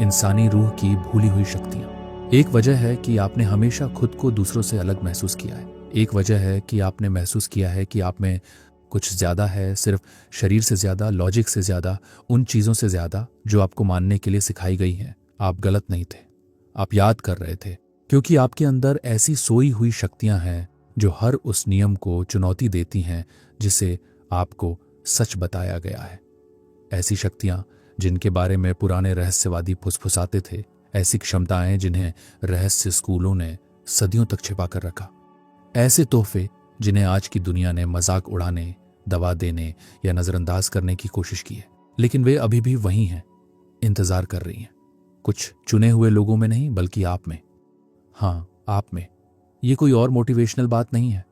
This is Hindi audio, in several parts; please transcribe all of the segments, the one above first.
इंसानी रूह की भूली हुई शक्तियां। एक वजह है कि आपने हमेशा खुद को दूसरों से अलग महसूस किया है। एक वजह है कि आपने महसूस किया है कि आप में कुछ ज्यादा है, सिर्फ शरीर से ज्यादा, लॉजिक से ज्यादा, उन चीजों से ज्यादा जो आपको मानने के लिए सिखाई गई हैं। आप गलत नहीं थे, आप याद कर रहे थे, क्योंकि आपके अंदर ऐसी सोई हुई शक्तियां हैं जो हर उस नियम को चुनौती देती हैं जिसे आपको सच बताया गया है। ऐसी शक्तियां जिनके बारे में पुराने रहस्यवादी फुसफुसाते थे, ऐसी क्षमताएं जिन्हें रहस्य स्कूलों ने सदियों तक छिपा कर रखा, ऐसे तोहफे जिन्हें आज की दुनिया ने मजाक उड़ाने, दबा देने या नजरअंदाज करने की कोशिश की है, लेकिन वे अभी भी वही हैं, इंतजार कर रही हैं। कुछ चुने हुए लोगों में नहीं, बल्कि आप में। हाँ, आप में। ये कोई और मोटिवेशनल बात नहीं है,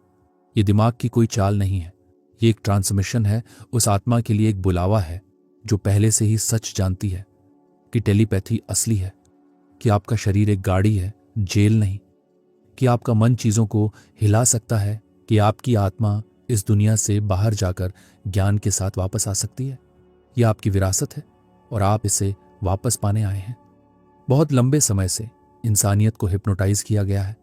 ये दिमाग की कोई चाल नहीं है, ये एक ट्रांसमिशन है, उस आत्मा के लिए एक बुलावा है जो पहले से ही सच जानती है कि टेलीपैथी असली है, कि आपका शरीर एक गाड़ी है, जेल नहीं, कि आपका मन चीजों को हिला सकता है, कि आपकी आत्मा इस दुनिया से बाहर जाकर ज्ञान के साथ वापस आ सकती है। यह आपकी विरासत है और आप इसे वापस पाने आए हैं। बहुत लंबे समय से इंसानियत को हिप्नोटाइज किया गया है,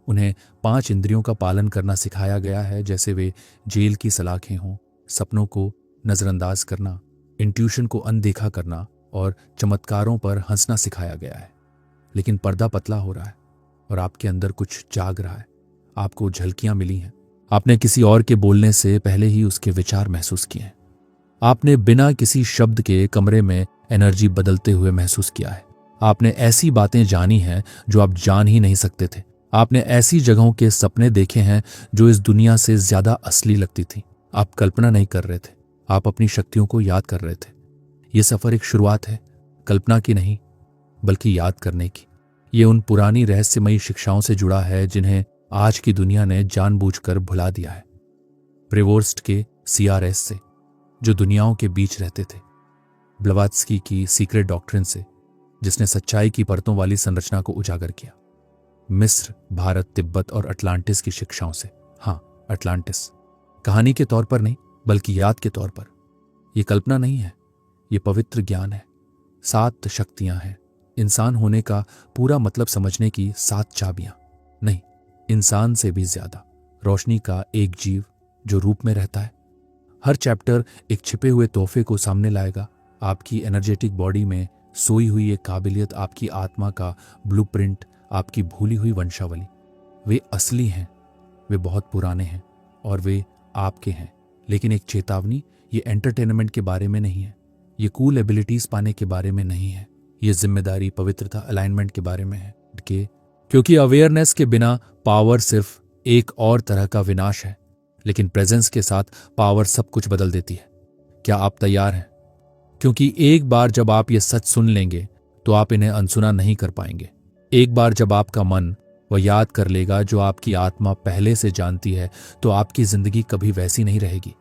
उन्हें 5 इंद्रियों का पालन करना सिखाया गया है, जैसे वे जेल की सलाखें हों। सपनों को नजरअंदाज करना, इंट्यूशन को अनदेखा करना और चमत्कारों पर हंसना सिखाया गया है। लेकिन पर्दा पतला हो रहा है और आपके अंदर कुछ जाग रहा है। आपको झलकियां मिली हैं, आपने किसी और के बोलने से पहले ही उसके विचार महसूस किए हैं। आपने बिना किसी शब्द के कमरे में एनर्जी बदलते हुए महसूस किया है। आपने ऐसी बातें जानी हैं जो आप जान ही नहीं सकते थे। आपने ऐसी जगहों के सपने देखे हैं जो इस दुनिया से ज्यादा असली लगती थी। आप कल्पना नहीं कर रहे थे, आप अपनी शक्तियों को याद कर रहे थे। यह सफर एक शुरुआत है, कल्पना की नहीं, बल्कि याद करने की। ये उन पुरानी रहस्यमयी शिक्षाओं से जुड़ा है जिन्हें आज की दुनिया ने जानबूझकर भुला दिया है। प्रेवोर्स्ट के CRS से, जो दुनियाओं के बीच रहते थे, ब्लवात्स्की की सीक्रेट डॉक्ट्रिन से, जिसने सच्चाई की परतों वाली संरचना को उजागर किया, मिस्र, भारत, तिब्बत और अटलांटिस की शिक्षाओं से। हाँ, अटलांटिस कहानी के तौर पर नहीं, बल्कि याद के तौर पर। यह कल्पना नहीं है, यह पवित्र ज्ञान है। 7 शक्तियां हैं, इंसान होने का पूरा मतलब समझने की 7 चाबियां। नहीं, इंसान से भी ज्यादा, रोशनी का एक जीव जो रूप में रहता है। हर चैप्टर एक छिपे हुए तोहफे को सामने लाएगा। आपकी एनर्जेटिक बॉडी में सोई हुई एक काबिलियत, आपकी आत्मा का ब्लूप्रिंट, आपकी भूली हुई वंशावली। वे असली हैं, वे बहुत पुराने हैं और वे आपके हैं। लेकिन एक चेतावनी, ये एंटरटेनमेंट के बारे में नहीं है, ये कूल एबिलिटीज पाने के बारे में नहीं है, ये जिम्मेदारी, पवित्रता, अलाइनमेंट के बारे में है। क्योंकि अवेयरनेस के बिना पावर सिर्फ एक और तरह का विनाश है, लेकिन प्रेजेंस के साथ पावर सब कुछ बदल देती है। क्या आप तैयार हैं? क्योंकि एक बार जब आप ये सच सुन लेंगे तो आप इन्हें अनसुना नहीं कर पाएंगे। एक बार जब आपका मन वह याद कर लेगा जो आपकी आत्मा पहले से जानती है, तो आपकी जिंदगी कभी वैसी नहीं रहेगी।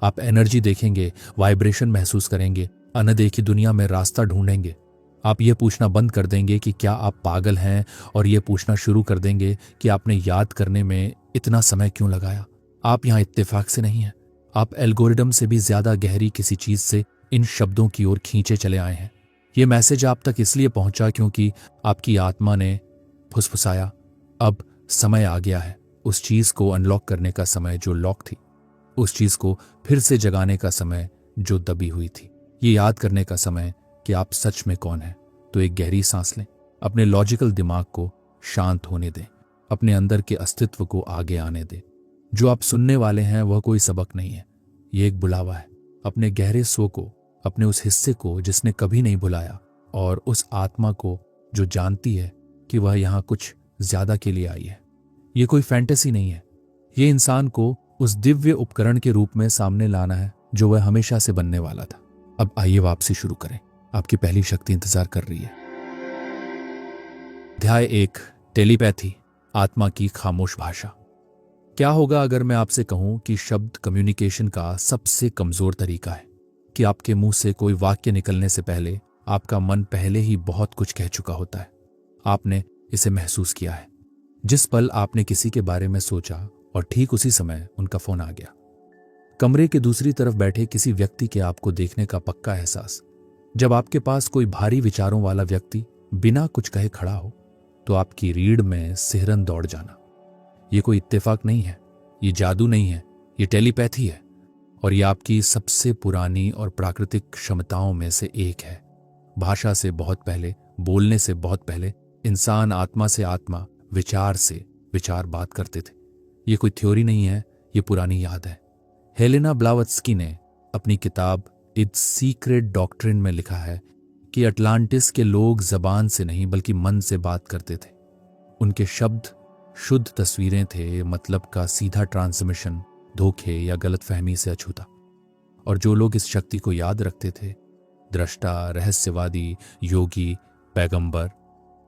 आप एनर्जी देखेंगे, वाइब्रेशन महसूस करेंगे, अनदेखी दुनिया में रास्ता ढूंढेंगे। आप ये पूछना बंद कर देंगे कि क्या आप पागल हैं, और ये पूछना शुरू कर देंगे कि आपने याद करने में इतना समय क्यों लगाया। आप यहाँ इत्तेफाक से नहीं हैं, आप एल्गोरिदम से भी ज्यादा गहरी किसी चीज से इन शब्दों की ओर खींचे चले आए हैं। ये मैसेज आप तक इसलिए पहुंचा क्योंकि आपकी आत्मा ने फुसफुसाया, अब समय आ गया है उस चीज को अनलॉक करने का समय जो लॉक थी, उस चीज को फिर से जगाने का समय जो दबी हुई थी, ये याद करने का समय कि आप सच में कौन हैं। तो एक गहरी सांस लें, अपने लॉजिकल दिमाग को शांत होने दें, अपने अंदर के अस्तित्व को आगे आने दें। जो आप सुनने वाले हैं वह कोई सबक नहीं है, ये एक बुलावा है। अपने गहरे स्व को, अपने उस हिस्से को जिसने कभी नहीं भुलाया, और उस आत्मा को जो जानती है कि वह यहाँ कुछ ज्यादा के लिए आई है। ये कोई फैंटेसी नहीं है, ये इंसान को उस दिव्य उपकरण के रूप में सामने लाना है जो वह हमेशा से बनने वाला था। अब आइए वापसी शुरू करें, आपकी पहली शक्ति इंतजार कर रही है। अध्याय 1, टेलीपैथी, आत्मा की खामोश भाषा। क्या होगा अगर मैं आपसे कहूं कि शब्द कम्युनिकेशन का सबसे कमजोर तरीका है, कि आपके मुंह से कोई वाक्य निकलने से पहले आपका मन पहले ही बहुत कुछ कह चुका होता है। आपने इसे महसूस किया है, जिस पल आपने किसी के बारे में सोचा और ठीक उसी समय उनका फोन आ गया। कमरे के दूसरी तरफ बैठे किसी व्यक्ति के आपको देखने का पक्का एहसास, जब आपके पास कोई भारी विचारों वाला व्यक्ति बिना कुछ कहे खड़ा हो तो आपकी रीढ़ में सिहरन दौड़ जाना। ये कोई इत्तेफाक नहीं है, ये जादू नहीं है, ये टेलीपैथी है। और ये आपकी सबसे पुरानी और प्राकृतिक क्षमताओं में से एक है। भाषा से बहुत पहले, बोलने से बहुत पहले इंसान आत्मा से आत्मा, विचार से विचार बात करते थे। ये कोई थ्योरी नहीं है, ये पुरानी याद है। हेलेना ब्लावत्स्की ने अपनी किताब इट्स सीक्रेट डॉक्ट्रिन में लिखा है कि अटलांटिस के लोग जबान से नहीं बल्कि मन से बात करते थे। उनके शब्द शुद्ध तस्वीरें थे, मतलब का सीधा ट्रांसमिशन धोखे या गलतफहमी से अछूता। और जो लोग इस शक्ति को याद रखते थे, दृष्टा, रहस्यवादी, योगी, पैगंबर,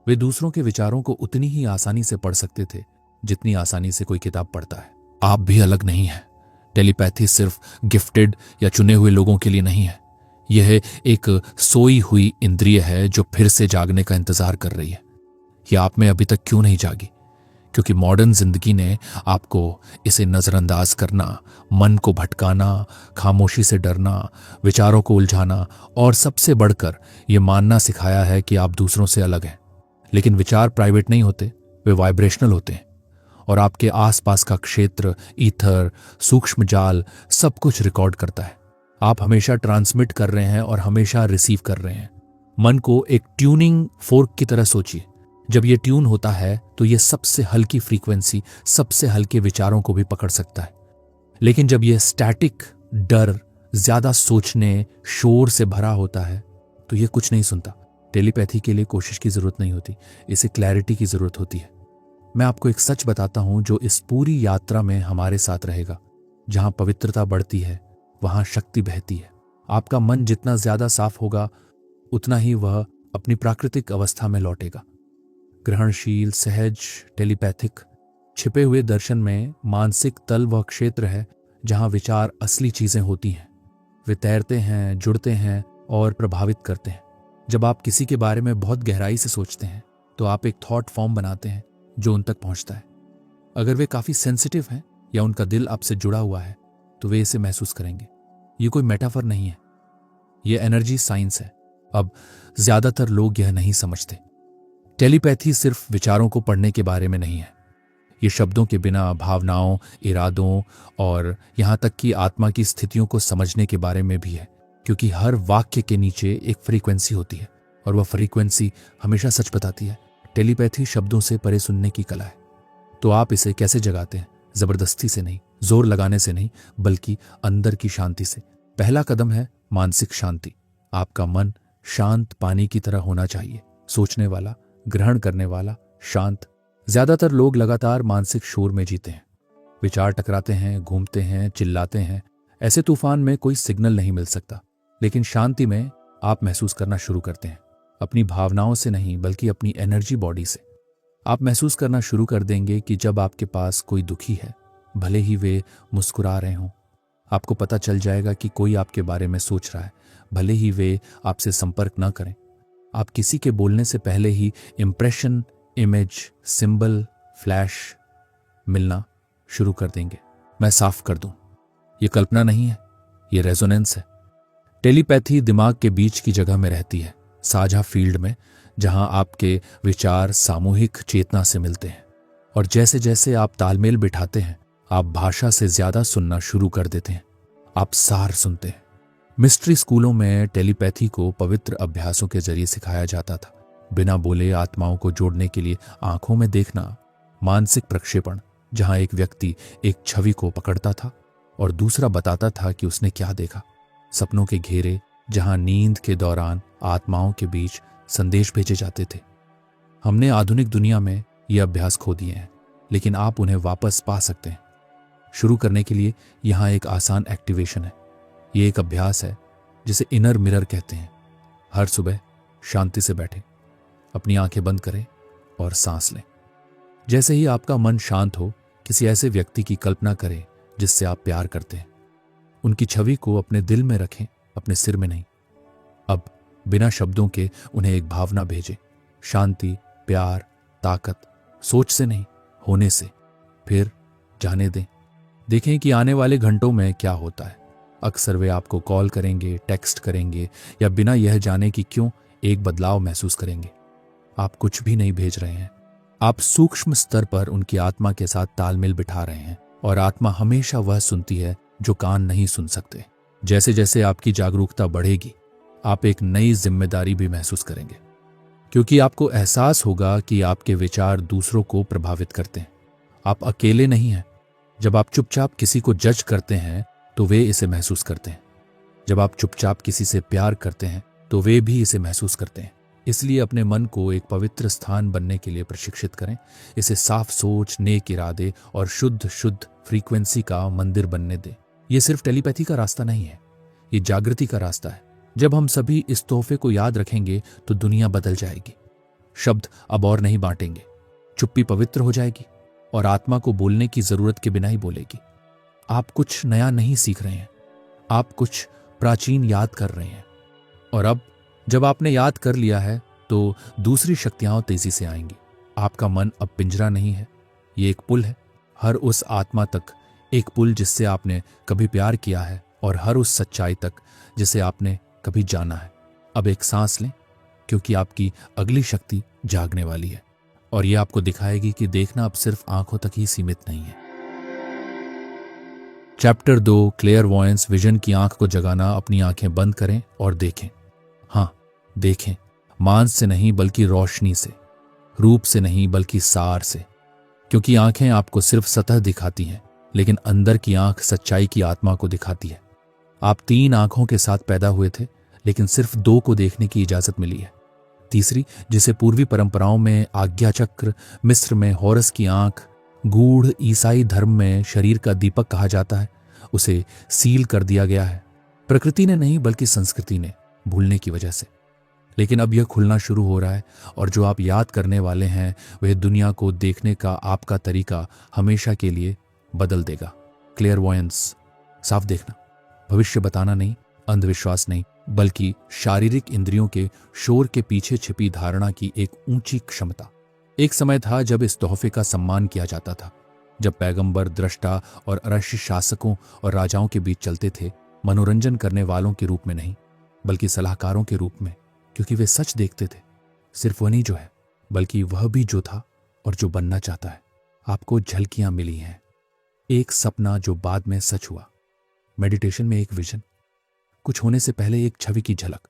वे दूसरों के विचारों को उतनी ही आसानी से पढ़ सकते थे जितनी आसानी से कोई किताब पढ़ता है। आप भी अलग नहीं हैं। टेलीपैथी सिर्फ गिफ्टेड या चुने हुए लोगों के लिए नहीं है। यह एक सोई हुई इंद्रिय है जो फिर से जागने का इंतजार कर रही है। यह आप में अभी तक क्यों नहीं जागी? क्योंकि मॉडर्न जिंदगी ने आपको इसे नजरअंदाज करना, मन को भटकाना, खामोशी से डरना, विचारों को उलझाना और सबसे बढ़कर यह मानना सिखाया है कि आप दूसरों से अलग हैं। लेकिन विचार प्राइवेट नहीं होते, वे वाइब्रेशनल होते हैं। और आपके आसपास का क्षेत्र, ईथर, सूक्ष्म जाल सब कुछ रिकॉर्ड करता है। आप हमेशा ट्रांसमिट कर रहे हैं और हमेशा रिसीव कर रहे हैं। मन को एक ट्यूनिंग फोर्क की तरह सोचिए। जब ये ट्यून होता है तो ये सबसे हल्की फ्रीक्वेंसी, सबसे हल्के विचारों को भी पकड़ सकता है। लेकिन जब ये स्टैटिक, डर, ज्यादा सोचने, शोर से भरा होता है तो ये कुछ नहीं सुनता। टेलीपैथी के लिए कोशिश की जरूरत नहीं होती, इसे क्लैरिटी की जरूरत होती है। मैं आपको एक सच बताता हूं जो इस पूरी यात्रा में हमारे साथ रहेगा। जहां पवित्रता बढ़ती है वहां शक्ति बहती है। आपका मन जितना ज्यादा साफ होगा उतना ही वह अपनी प्राकृतिक अवस्था में लौटेगा। ग्रहणशील, सहज, टेलीपैथिक। छिपे हुए दर्शन में मानसिक तल वह क्षेत्र है जहां विचार असली चीजें होती हैं। वे तैरते हैं, जुड़ते हैं और प्रभावित करते हैं। जब आप किसी के बारे में बहुत गहराई से सोचते हैं तो आप एक थॉट फॉर्म बनाते हैं जो उन तक पहुंचता है। अगर वे काफी सेंसिटिव हैं या उनका दिल आपसे जुड़ा हुआ है तो वे इसे महसूस करेंगे। ये कोई मेटाफर नहीं है, ये एनर्जी साइंस है। अब ज्यादातर लोग यह नहीं समझते। टेलीपैथी सिर्फ विचारों को पढ़ने के बारे में नहीं है। ये शब्दों के बिना भावनाओं, इरादों और यहां तक कि आत्मा की स्थितियों को समझने के बारे में भी है। क्योंकि हर वाक्य के नीचे एक फ्रीक्वेंसी होती है और वह फ्रीक्वेंसी हमेशा सच बताती है। टेलीपैथी शब्दों से परे सुनने की कला है। तो आप इसे कैसे जगाते हैं? जबरदस्ती से नहीं, जोर लगाने से नहीं, बल्कि अंदर की शांति से। पहला कदम है मानसिक शांति। आपका मन शांत पानी की तरह होना चाहिए, सोचने वाला, ग्रहण करने वाला, शांत। ज्यादातर लोग लगातार मानसिक शोर में जीते हैं। विचार टकराते हैं, घूमते हैं, चिल्लाते हैं। ऐसे तूफान में कोई सिग्नल नहीं मिल सकता। लेकिन शांति में आप महसूस करना शुरू करते हैं, अपनी भावनाओं से नहीं बल्कि अपनी एनर्जी बॉडी से। आप महसूस करना शुरू कर देंगे कि जब आपके पास कोई दुखी है, भले ही वे मुस्कुरा रहे हों, आपको पता चल जाएगा कि कोई आपके बारे में सोच रहा है, भले ही वे आपसे संपर्क न करें। आप किसी के बोलने से पहले ही इंप्रेशन, इमेज, सिंबल, फ्लैश मिलना शुरू कर देंगे। मैं साफ कर दूं, ये कल्पना नहीं है, ये रेजोनेंस है। टेलीपैथी दिमाग के बीच की जगह में रहती है, साझा फील्ड में, जहां आपके विचार सामूहिक चेतना से मिलते हैं। और जैसे जैसे आप तालमेल बिठाते हैं, आप भाषा से ज्यादा सुनना शुरू कर देते हैं। आप सार सुनते हैं। मिस्ट्री स्कूलों में टेलीपैथी को पवित्र अभ्यासों के जरिए सिखाया जाता था। बिना बोले आत्माओं को जोड़ने के लिए आंखों में देखना, मानसिक प्रक्षेपण, जहां एक व्यक्ति एक छवि को पकड़ता था और दूसरा बताता था कि उसने क्या देखा। सपनों के घेरे, जहां नींद के दौरान आत्माओं के बीच संदेश भेजे जाते थे। हमने आधुनिक दुनिया में ये अभ्यास खो दिए हैं, लेकिन आप उन्हें वापस पा सकते हैं। शुरू करने के लिए यहां एक आसान एक्टिवेशन है। ये एक अभ्यास है जिसे इनर मिरर कहते हैं। हर सुबह शांति से बैठें, अपनी आंखें बंद करें और सांस लें। जैसे ही आपका मन शांत हो, किसी ऐसे व्यक्ति की कल्पना करें जिससे आप प्यार करते हैं। उनकी छवि को अपने दिल में रखें, अपने सिर में नहीं। अब बिना शब्दों के उन्हें एक भावना भेजें, शांति, प्यार, ताकत। सोच से नहीं, होने से। फिर जाने दें। देखें कि आने वाले घंटों में क्या होता है। अक्सर वे आपको कॉल करेंगे, टेक्स्ट करेंगे या बिना यह जाने कि क्यों एक बदलाव महसूस करेंगे। आप कुछ भी नहीं भेज रहे हैं, आप सूक्ष्म स्तर पर उनकी आत्मा के साथ तालमेल बिठा रहे हैं, और आत्मा हमेशा वह सुनती है जो कान नहीं सुन सकते। जैसे जैसे आपकी जागरूकता बढ़ेगी, आप एक नई जिम्मेदारी भी महसूस करेंगे, क्योंकि आपको एहसास होगा कि आपके विचार दूसरों को प्रभावित करते हैं। आप अकेले नहीं हैं। जब आप चुपचाप किसी को जज करते हैं तो वे इसे महसूस करते हैं। जब आप चुपचाप किसी से प्यार करते हैं तो वे भी इसे महसूस करते हैं। इसलिए अपने मन को एक पवित्र स्थान बनने के लिए प्रशिक्षित करें। इसे साफ सोच, नेक इरादे और शुद्ध फ्रीक्वेंसी का मंदिर बनने दें। यह सिर्फ टेलीपैथी का रास्ता नहीं है, ये जागृति का रास्ता है। जब हम सभी इस तोहफे को याद रखेंगे तो दुनिया बदल जाएगी। शब्द अब और नहीं बांटेंगे, चुप्पी पवित्र हो जाएगी और आत्मा को बोलने की जरूरत के बिना ही बोलेगी। आप कुछ नया नहीं सीख रहे हैं, आप कुछ प्राचीन याद कर रहे हैं। और अब जब आपने याद कर लिया है तो दूसरी शक्तियां तेजी से आएंगी। आपका मन अब पिंजरा नहीं है, ये एक पुल है। हर उस आत्मा तक एक पुल जिससे आपने कभी प्यार किया है, और हर उस सच्चाई तक जिसे आपने कभी जाना है। अब एक सांस लें, क्योंकि आपकी अगली शक्ति जागने वाली है, और यह आपको दिखाएगी कि देखना अब सिर्फ आंखों तक ही सीमित नहीं है। चैप्टर 2, क्लेयरवॉयंस, विजन की आंख को जगाना। अपनी आंखें बंद करें और देखें। हाँ, देखें, मांस से नहीं बल्कि रोशनी से, रूप से नहीं बल्कि सार से। क्योंकि आंखें आपको सिर्फ सतह दिखाती हैं, लेकिन अंदर की आंख सच्चाई की आत्मा को दिखाती है। आप 3 आंखों के साथ पैदा हुए थे, लेकिन सिर्फ 2 को देखने की इजाजत मिली है। तीसरी, जिसे पूर्वी परंपराओं में आज्ञा चक्र, मिस्र में हॉरस की आंख, गूढ़ ईसाई धर्म में शरीर का दीपक कहा जाता है, उसे सील कर दिया गया है। प्रकृति ने नहीं बल्कि संस्कृति ने, भूलने की वजह से। लेकिन अब यह खुलना शुरू हो रहा है, और जो आप याद करने वाले हैं वह दुनिया को देखने का आपका तरीका हमेशा के लिए बदल देगा। क्लेयरवॉयंस, साफ देखना, भविष्य बताना नहीं, अंधविश्वास नहीं, बल्कि शारीरिक इंद्रियों के शोर के पीछे छिपी धारणा की एक ऊंची क्षमता। एक समय था जब इस तोहफे का सम्मान किया जाता था, जब पैगंबर, दृष्टा और अरशी शासकों और राजाओं के बीच चलते थे, मनोरंजन करने वालों के रूप में नहीं बल्कि सलाहकारों के रूप में, क्योंकि वे सच देखते थे। सिर्फ वह नहीं जो है, बल्कि वह भी जो था और जो बनना चाहता है। आपको झलकियां मिली हैं, एक सपना जो बाद में सच हुआ, मेडिटेशन में एक विजन, कुछ होने से पहले एक छवि की झलक।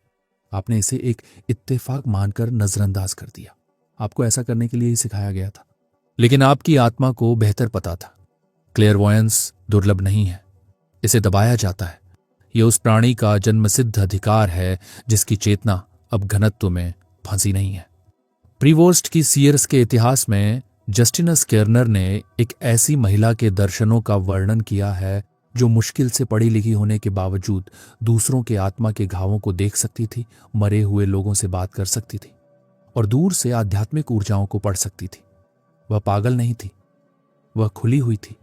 आपने इसे एक इत्तेफाक मानकर नजरअंदाज कर दिया। आपको ऐसा करने के लिए ही सिखाया गया था, लेकिन आपकी आत्मा को बेहतर पता था। क्लेयरवॉयंस दुर्लभ नहीं है, इसे दबाया जाता है। यह उस प्राणी का जन्मसिद्ध अधिकार है जिसकी चेतना अब घनत्व में फंसी नहीं है। प्रीवोस्ट की सीयर्स के इतिहास में जस्टिनस केर्नर ने एक ऐसी महिला के दर्शनों का वर्णन किया है जो मुश्किल से पढ़ी लिखी होने के बावजूद दूसरों के आत्मा के घावों को देख सकती थी, मरे हुए लोगों से बात कर सकती थी और दूर से आध्यात्मिक ऊर्जाओं को पढ़ सकती थी। वह पागल नहीं थी, वह खुली हुई थी।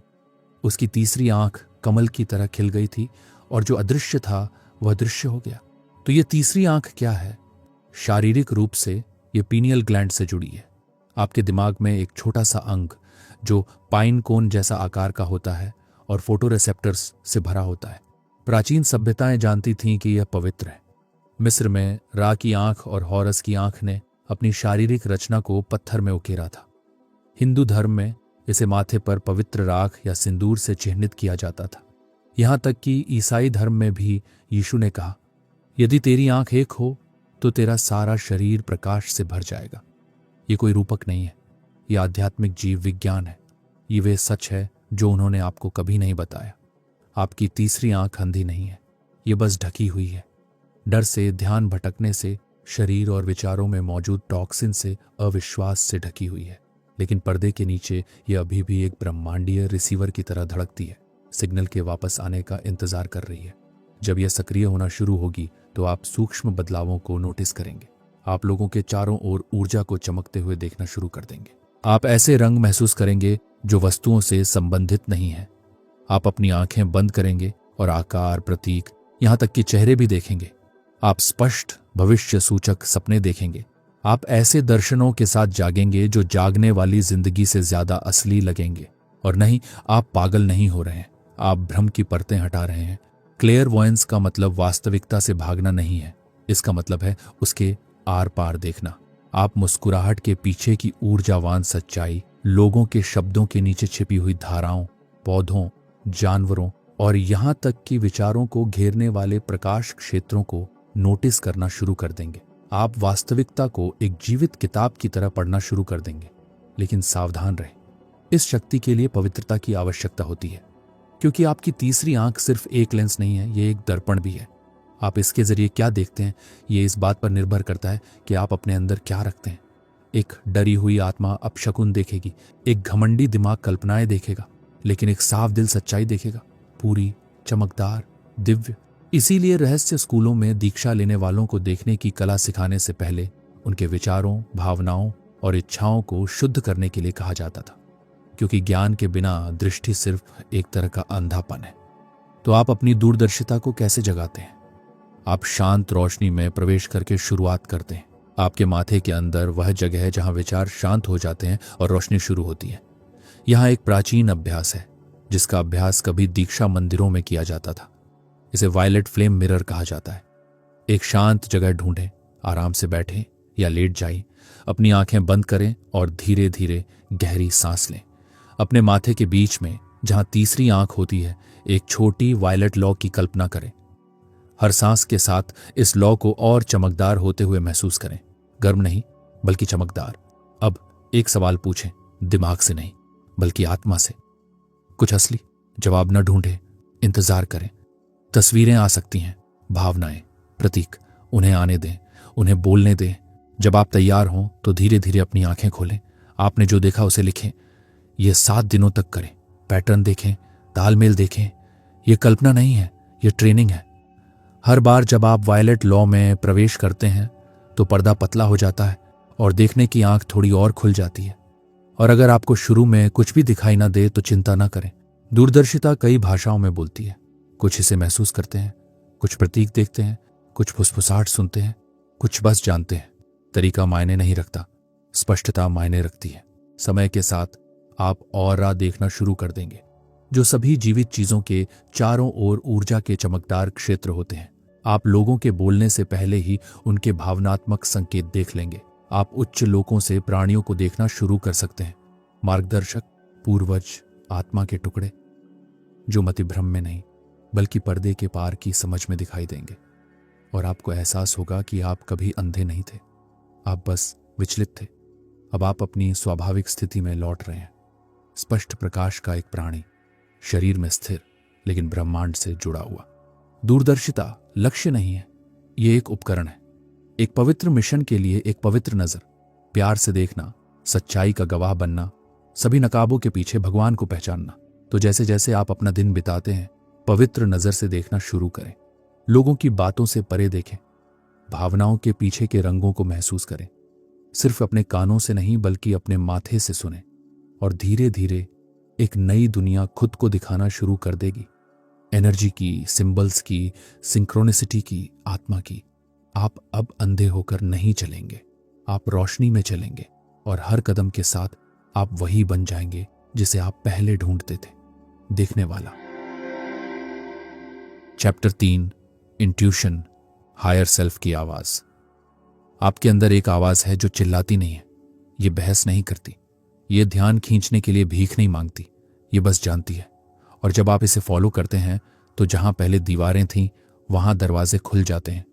उसकी तीसरी आंख कमल की तरह खिल गई थी और जो अदृश्य था वह दृश्य हो गया। तो यह तीसरी आंख क्या है? शारीरिक रूप से यह पीनियल ग्लैंड से जुड़ी है, आपके दिमाग में एक छोटा सा अंग जो पाइन कोन जैसा आकार का होता है और फोटोरिसेप्टर्स से भरा होता है। प्राचीन सभ्यताएं जानती थीं कि यह पवित्र है। मिस्र में रा की आंख और हॉरस की आंख ने अपनी शारीरिक रचना को पत्थर में उकेरा था। हिंदू धर्म में इसे माथे पर पवित्र राख या सिंदूर से चिह्नित किया जाता था। यहां तक कि ईसाई धर्म में भी यीशु ने कहा, यदि तेरी आंख एक हो तो तेरा सारा शरीर प्रकाश से भर जाएगा। ये कोई रूपक नहीं है, यह आध्यात्मिक जीव विज्ञान है। ये वे सच है जो उन्होंने आपको कभी नहीं बताया। आपकी तीसरी आंख अंधी नहीं है, ये बस ढकी हुई है। डर से, ध्यान भटकने से, शरीर और विचारों में मौजूद टॉक्सिन से, अविश्वास से ढकी हुई है। लेकिन पर्दे के नीचे यह अभी भी एक ब्रह्मांडीय रिसीवर की तरह धड़कती है, सिग्नल के वापस आने का इंतजार कर रही है। जब यह सक्रिय होना शुरू होगी तो आप सूक्ष्म बदलावों को नोटिस करेंगे। आप लोगों के चारों ओर ऊर्जा को चमकते हुए देखना शुरू कर देंगे। आप ऐसे रंग महसूस करेंगे जो वस्तुओं से संबंधित नहीं है। आप अपनी आंखें बंद करेंगे और आकार, प्रतीक, यहां तक कि चेहरे भी देखेंगे। आप स्पष्ट भविष्य सूचक सपने देखेंगे। आप ऐसे दर्शनों के साथ जागेंगे जो जागने वाली जिंदगी से ज्यादा असली लगेंगे। और नहीं, आप पागल नहीं हो रहे हैं, आप भ्रम की परतें हटा रहे हैं। क्लेयरवॉयंस का मतलब वास्तविकता से भागना नहीं है, इसका मतलब है उसके आर पार देखना। आप मुस्कुराहट के पीछे की ऊर्जावान सच्चाई, लोगों के शब्दों के नीचे छिपी हुई धाराओं, पौधों, जानवरों और यहां तक कि विचारों को घेरने वाले प्रकाश क्षेत्रों को नोटिस करना शुरू कर देंगे। आप वास्तविकता को एक जीवित किताब की तरह पढ़ना शुरू कर देंगे। लेकिन सावधान रहें, इस शक्ति के लिए पवित्रता की आवश्यकता होती है, क्योंकि आपकी तीसरी आंख सिर्फ एक लेंस नहीं है, ये एक दर्पण भी है। आप इसके जरिए क्या देखते हैं, ये इस बात पर निर्भर करता है कि आप अपने अंदर क्या रखते हैं। एक डरी हुई आत्मा अपशकुन देखेगी, एक घमंडी दिमाग कल्पनाएं देखेगा, लेकिन एक साफ दिल सच्चाई देखेगा, पूरी, चमकदार, दिव्य। इसीलिए रहस्य स्कूलों में दीक्षा लेने वालों को देखने की कला सिखाने से पहले उनके विचारों, भावनाओं और इच्छाओं को शुद्ध करने के लिए कहा जाता था, क्योंकि ज्ञान के बिना दृष्टि सिर्फ एक तरह का अंधापन है। तो आप अपनी दूरदर्शिता को कैसे जगाते हैं? आप शांत रोशनी में प्रवेश करके शुरुआत करते हैं। आपके माथे के अंदर वह जगह है जहां विचार शांत हो जाते हैं और रोशनी शुरू होती है। यहां एक प्राचीन अभ्यास है जिसका अभ्यास कभी दीक्षा मंदिरों में किया जाता था। इसे वायलेट फ्लेम मिरर कहा जाता है। एक शांत जगह ढूंढें, आराम से बैठें या लेट जाइए, अपनी आंखें बंद करें और धीरे धीरे गहरी सांस लें। अपने माथे के बीच में जहां तीसरी आंख होती है, एक छोटी वायलेट लॉ की कल्पना करें। हर सांस के साथ इस लॉ को और चमकदार होते हुए महसूस करें, गर्म नहीं बल्कि चमकदार। अब एक सवाल पूछें, दिमाग से नहीं बल्कि आत्मा से। कुछ असली जवाब न ढूंढें, इंतजार करें। तस्वीरें आ सकती हैं, भावनाएं, प्रतीक, उन्हें आने दें, उन्हें बोलने दें। जब आप तैयार हों तो धीरे धीरे अपनी आंखें खोलें। आपने जो देखा उसे लिखें। यह 7 दिनों तक करें। पैटर्न देखें, तालमेल देखें। यह कल्पना नहीं है, यह ट्रेनिंग है। हर बार जब आप वायलेट लॉ में प्रवेश करते हैं तो पर्दा पतला हो जाता है और देखने की आंख थोड़ी और खुल जाती है। और अगर आपको शुरू में कुछ भी दिखाई ना दे तो चिंता ना करें। दूरदर्शिता कई भाषाओं में बोलती है। कुछ इसे महसूस करते हैं, कुछ प्रतीक देखते हैं, कुछ फुसफुसाहट सुनते हैं, कुछ बस जानते हैं। तरीका मायने नहीं रखता, स्पष्टता मायने रखती है। समय के साथ आप ऑरा देखना शुरू कर देंगे, जो सभी जीवित चीजों के चारों ओर ऊर्जा के चमकदार क्षेत्र होते हैं। आप लोगों के बोलने से पहले ही उनके भावनात्मक संकेत देख लेंगे। आप उच्च लोकों से प्राणियों को देखना शुरू कर सकते हैं। मार्गदर्शक, पूर्वज, आत्मा के टुकड़े जो मतिभ्रम में नहीं बल्कि पर्दे के पार की समझ में दिखाई देंगे। और आपको एहसास होगा कि आप कभी अंधे नहीं थे, आप बस विचलित थे। अब आप अपनी स्वाभाविक स्थिति में लौट रहे हैं। स्पष्ट प्रकाश का एक प्राणी, शरीर में स्थिर लेकिन ब्रह्मांड से जुड़ा हुआ। दूरदर्शिता लक्ष्य नहीं है, ये एक उपकरण है। एक पवित्र मिशन के लिए एक पवित्र नजर, प्यार से देखना, सच्चाई का गवाह बनना, सभी नकाबों के पीछे भगवान को पहचानना। तो जैसे जैसे आप अपना दिन बिताते हैं, पवित्र नजर से देखना शुरू करें। लोगों की बातों से परे देखें, भावनाओं के पीछे के रंगों को महसूस करें। सिर्फ अपने कानों से नहीं बल्कि अपने माथे से सुने, और धीरे धीरे एक नई दुनिया खुद को दिखाना शुरू कर देगी। एनर्जी की, सिंबल्स की, सिंक्रोनिसिटी की, आत्मा की। आप अब अंधे होकर नहीं चलेंगे, आप रोशनी में चलेंगे और हर कदम के साथ आप वही बन जाएंगे जिसे आप पहले ढूंढते थे, देखने वाला। चैप्टर 3, इंट्यूशन, हायर सेल्फ की आवाज। आपके अंदर एक आवाज है जो चिल्लाती नहीं है, ये बहस नहीं करती, ये ध्यान खींचने के लिए भीख नहीं मांगती, ये बस जानती है। और जब आप इसे फॉलो करते हैं तो जहां पहले दीवारें थीं वहां दरवाजे खुल जाते हैं।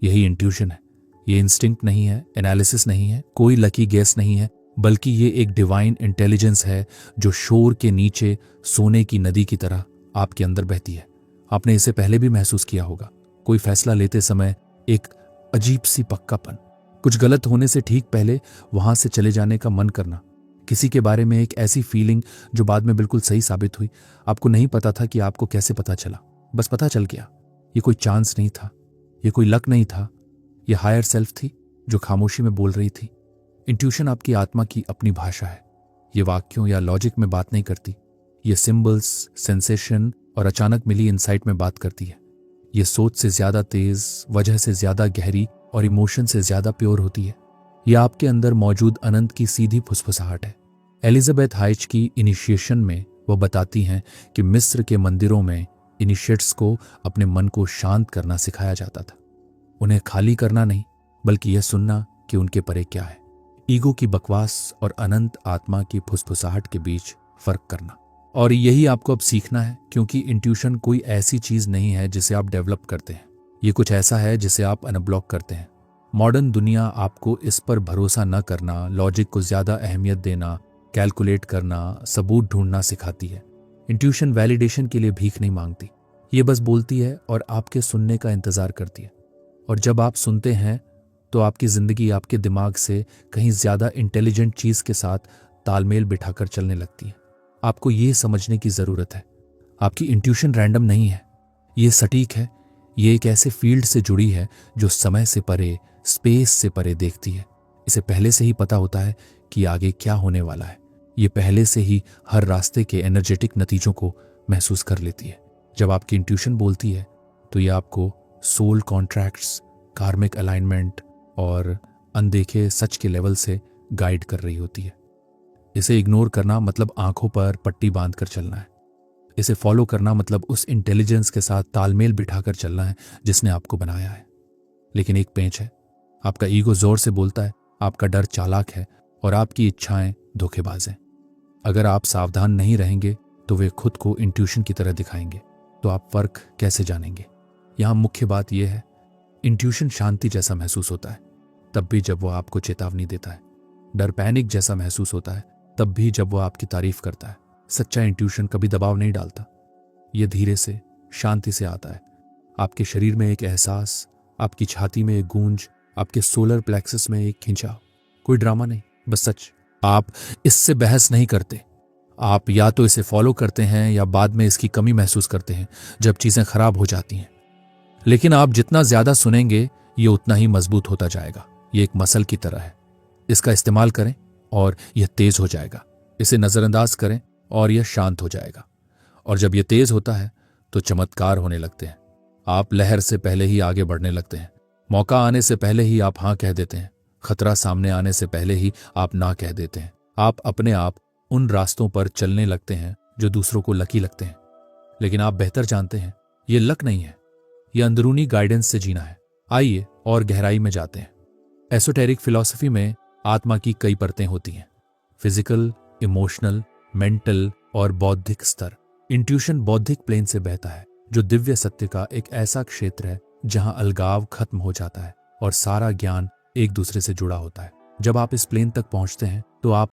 यही इंट्यूशन है। ये इंस्टिंक्ट नहीं है, एनालिसिस नहीं है, कोई लकी गेस नहीं है, बल्कि ये एक डिवाइन इंटेलिजेंस है जो शोर के नीचे सोने की नदी की तरह आपके अंदर बहती है। आपने इसे पहले भी महसूस किया होगा। कोई फैसला लेते समय एक अजीब सी पक्कापन, कुछ गलत होने से ठीक पहले वहां से चले जाने का मन करना, किसी के बारे में एक ऐसी फीलिंग जो बाद में बिल्कुल सही साबित हुई। आपको नहीं पता था कि आपको कैसे पता चला, बस पता चल गया। ये कोई चांस नहीं था, ये कोई लक नहीं था, ये हायर सेल्फ थी जो खामोशी में बोल रही थी। इंट्यूशन आपकी आत्मा की अपनी भाषा है। ये वाक्यों या लॉजिक में बात नहीं करती, ये सिंबल्स, सेंसेशन और अचानक मिली इंसाइट में बात करती है। ये सोच से ज्यादा तेज, वजह से ज्यादा गहरी और इमोशन से ज्यादा प्योर होती है। यह आपके अंदर मौजूद अनंत की सीधी फुसफुसाहट है। एलिजाबेथ हाइच की इनिशिएशन में वो बताती हैं कि मिस्र के मंदिरों में इनिशिएट्स को अपने मन को शांत करना सिखाया जाता था, उन्हें खाली करना नहीं, बल्कि यह सुनना कि उनके परे क्या है। ईगो की बकवास और अनंत आत्मा की फुसफुसाहट के बीच फर्क करना। और यही आपको अब सीखना है, क्योंकि इंट्यूशन कोई ऐसी चीज नहीं है जिसे आप डेवलप करते हैं, ये कुछ ऐसा है जिसे आप अनब्लॉक करते हैं। मॉडर्न दुनिया आपको इस पर भरोसा न करना, लॉजिक को ज्यादा अहमियत देना, कैलकुलेट करना, सबूत ढूंढना सिखाती है। इंट्यूशन वैलिडेशन के लिए भीख नहीं मांगती, ये बस बोलती है और आपके सुनने का इंतजार करती है। और जब आप सुनते हैं तो आपकी जिंदगी आपके दिमाग से कहीं ज्यादा इंटेलिजेंट चीज के साथ तालमेल बिठाकर चलने लगती है। आपको ये समझने की जरूरत है, आपकी इंट्यूशन रैंडम नहीं है, ये सटीक है। ये एक ऐसे फील्ड से जुड़ी है जो समय से परे, स्पेस से परे देखती है। इसे पहले से ही पता होता है कि आगे क्या होने वाला है। ये पहले से ही हर रास्ते के एनर्जेटिक नतीजों को महसूस कर लेती है। जब आपकी इंट्यूशन बोलती है तो ये आपको सोल कॉन्ट्रैक्ट्स, कार्मिक अलाइनमेंट और अनदेखे सच के लेवल से गाइड कर रही होती है। इसे इग्नोर करना मतलब आंखों पर पट्टी बांधकर चलना है। इसे फॉलो करना मतलब उस इंटेलिजेंस के साथ तालमेल बिठाकर चलना है जिसने आपको बनाया है। लेकिन एक पेंच है, आपका ईगो जोर से बोलता है, आपका डर चालाक है और आपकी इच्छाएं धोखेबाज हैं। अगर आप सावधान नहीं रहेंगे तो वे खुद को इंट्यूशन की तरह दिखाएंगे। तो आप फर्क कैसे जानेंगे? यहां मुख्य बात यह है, इंट्यूशन शांति जैसा महसूस होता है तब भी जब वो आपको चेतावनी देता है। डर पैनिक जैसा महसूस होता है तब भी जब वो आपकी तारीफ करता है। सच्चा इंट्यूशन कभी दबाव नहीं डालता, ये धीरे से, शांति से आता है। आपके शरीर में एक एहसास, आपकी छाती में एक गूंज, आपके सोलर प्लेक्सस में एक खिंचाव। कोई ड्रामा नहीं, बस सच। आप इससे बहस नहीं करते, आप या तो इसे फॉलो करते हैं या बाद में इसकी कमी महसूस करते हैं जब चीजें खराब हो जाती हैं। लेकिन आप जितना ज्यादा सुनेंगे ये उतना ही मजबूत होता जाएगा। ये एक मसल की तरह है, इसका इस्तेमाल करें और यह तेज हो जाएगा। इसे नजरअंदाज करें और यह शांत हो जाएगा। और जब यह तेज होता है तो चमत्कार होने लगते हैं। आप लहर से पहले ही आगे बढ़ने लगते हैं। मौका आने से पहले ही आप हां कह देते हैं। खतरा सामने आने से पहले ही आप ना कह देते हैं। आप अपने आप उन रास्तों पर चलने लगते हैं जो दूसरों को लकी लगते हैं। लेकिन आप बेहतर जानते हैं यह लक नहीं है, यह अंदरूनी गाइडेंस से जीना है। आइए और गहराई में जाते हैं। एसोटेरिक फिलॉसफी में आत्मा की कई परतें होती हैं, फिजिकल, इमोशनल, मेंटल और बौद्धिक स्तर। इंट्यूशन बौद्धिक प्लेन से बहता है, जो दिव्य सत्य का एक ऐसा क्षेत्र है जहां अलगाव खत्म हो जाता है और सारा ज्ञान एक दूसरे से जुड़ा होता है। जब आप इस प्लेन तक पहुंचते हैं तो आप